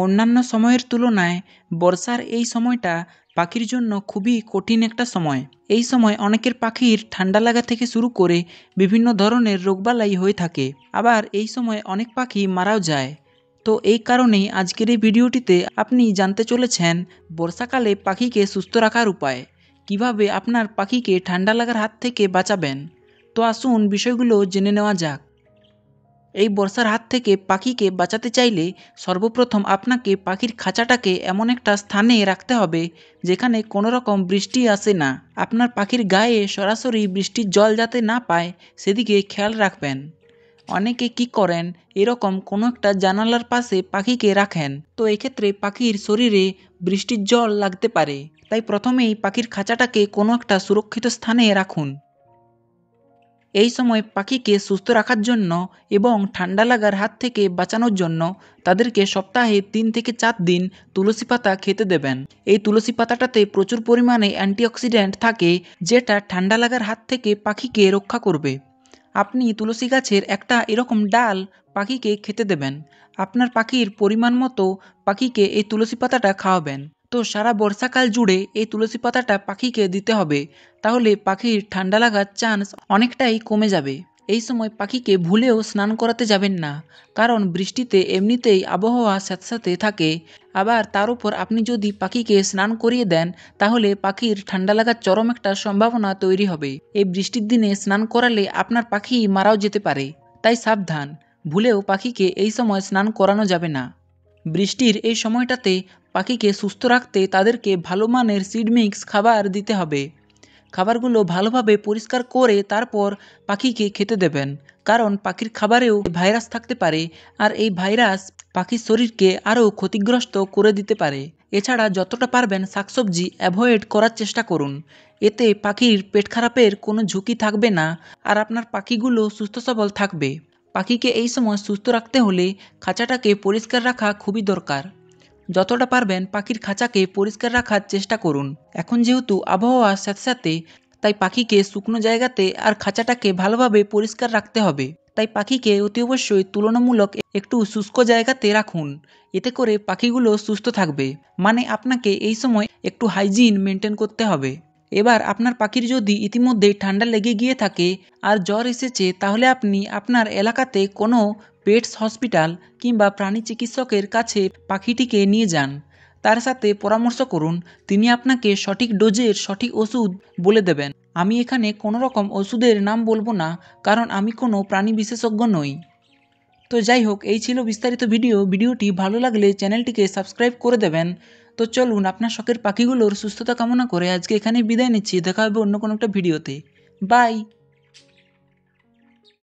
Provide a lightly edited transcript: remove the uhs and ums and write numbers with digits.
অন্যান্য সময়ের তুলনায় বর্ষার এই সময়টা পাখির জন্য খুবই কঠিন একটা সময়। এই সময় অনেকের পাখির ঠান্ডা লাগা থেকে শুরু করে বিভিন্ন ধরনের রোগবালাই হয়ে থাকে। আবার এই সময় অনেক পাখি মারাও যায়। তো এই কারণেই আজকের এই ভিডিওটিতে আপনি জানতে চলেছেন বর্ষাকালে পাখিকে সুস্থ রাখার উপায়। কিভাবে আপনার পাখিকে ঠান্ডা লাগার হাত থেকে বাঁচাবেন। তো আসুন বিষয়গুলো জেনে নেওয়া যাক। এই বর্ষার হাত থেকে পাখিকে বাঁচাতে চাইলে সর্বপ্রথম আপনাকে পাখির খাঁচাটাকে এমন একটা স্থানে রাখতে হবে যেখানে কোনো রকম বৃষ্টি আসে না। আপনার পাখির গায়ে সরাসরি বৃষ্টির জল যাতে না পায় সেদিকে খেয়াল রাখবেন। অনেকে কি করেন, এরকম কোনো একটা জানালার পাশে পাখিকে রাখেন, তো এক্ষেত্রে পাখির শরীরে বৃষ্টির জল লাগতে পারে। তাই প্রথমেই পাখির খাঁচাটাকে কোনো একটা সুরক্ষিত স্থানে রাখুন। এই সময় পাখিকে সুস্থ রাখার জন্য এবং ঠান্ডা লাগার হাত থেকে বাঁচানোর জন্য তাদেরকে সপ্তাহে ৩ থেকে ৪ দিন তুলসী পাতা খেতে দেবেন। এই তুলসী পাতাটাতে প্রচুর পরিমাণে অ্যান্টিঅক্সিডেন্ট থাকে, যেটা ঠান্ডা লাগার হাত থেকে পাখিকে রক্ষা করবে। আপনি তুলসী গাছের একটা এরকম ডাল পাখিকে খেতে দেবেন। আপনার পাখির পরিমাণ মতো পাখিকে এই তুলসী পাতাটা খাওয়াবেন। তো সারা বর্ষাকাল জুড়ে এই তুলসী পাতাটা পাখিকে দিতে হবে। তাহলে পাখির ঠান্ডা লাগার চান্স অনেকটাই কমে যাবে। এই সময় পাখিকে ভুলেও স্নান করাতে যাবেন না, কারণ বৃষ্টিতে এমনিতেই আবহাওয়া স্যাঁতস্যাঁতে থাকে। আবার তার উপর আপনি যদি পাখিকে স্নান করিয়ে দেন তাহলে পাখির ঠান্ডা লাগার চরম একটা সম্ভাবনা তৈরি হবে। এই বৃষ্টির দিনে স্নান করালে আপনার পাখি মারাও যেতে পারে। তাই সাবধান, ভুলেও পাখিকে এই সময় স্নান করানো যাবে না। বৃষ্টির এই সময়টাতে পাখিকে সুস্থ রাখতে তাদেরকে ভালো মানের সিড মিক্স খাবার দিতে হবে। খাবারগুলো ভালোভাবে পরিষ্কার করে তারপর পাখিকে খেতে দেবেন, কারণ পাখির খাবারেও ভাইরাস থাকতে পারে আর এই ভাইরাস পাখির শরীরকে আরও ক্ষতিগ্রস্ত করে দিতে পারে। এছাড়া যতটা পারবেন শাকসবজি অ্যাভয়েড করার চেষ্টা করুন। এতে পাখির পেট খারাপের কোনো ঝুঁকি থাকবে না আর আপনার পাখিগুলো সুস্থ সবল থাকবে। পাখিকে এই সময় সুস্থ রাখতে হলে খাঁচাটাকে পরিষ্কার রাখা খুবই দরকার। যতটা পারবেন পাখির খাঁচাকে পরিষ্কার রাখার চেষ্টা করুন। এখন যেহেতু আবহাওয়া স্যাঁতস্যাঁতে, তাই পাখিকে শুকনো জায়গাতে আর খাঁচাটাকে ভালোভাবে পরিষ্কার রাখতে হবে। তাই পাখিকে অতি অবশ্যই তুলনামূলক একটু শুষ্ক জায়গাতে রাখুন। এতে করে পাখিগুলো সুস্থ থাকবে। মানে আপনাকে এই সময় একটু হাইজিন মেনটেন করতে হবে। এবার আপনার পাখির যদি ইতিমধ্যেই ঠান্ডা লেগে গিয়ে থাকে আর জ্বর এসেছে, তাহলে আপনি আপনার এলাকাতে কোনো পেটস হসপিটাল কিংবা প্রাণী চিকিৎসকের কাছে পাখিটিকে নিয়ে যান। তার সাথে পরামর্শ করুন, তিনি আপনাকে সঠিক ডোজের সঠিক ওষুধ বলে দেবেন। আমি এখানে কোনো রকম ওষুধের নাম বলবো না, কারণ আমি কোনো প্রাণী বিশেষজ্ঞ নই। তো যাই হোক, এই ছিল বিস্তারিত ভিডিওটি ভালো লাগলে চ্যানেলটিকে সাবস্ক্রাইব করে দেবেন। তো চলুন, আপনার শখের পাখিগুলোর সুস্থতা কামনা করে আজকে এখানেই বিদায় নিচ্ছি। দেখা হবে অন্য কোনো একটা ভিডিওতে। বাই।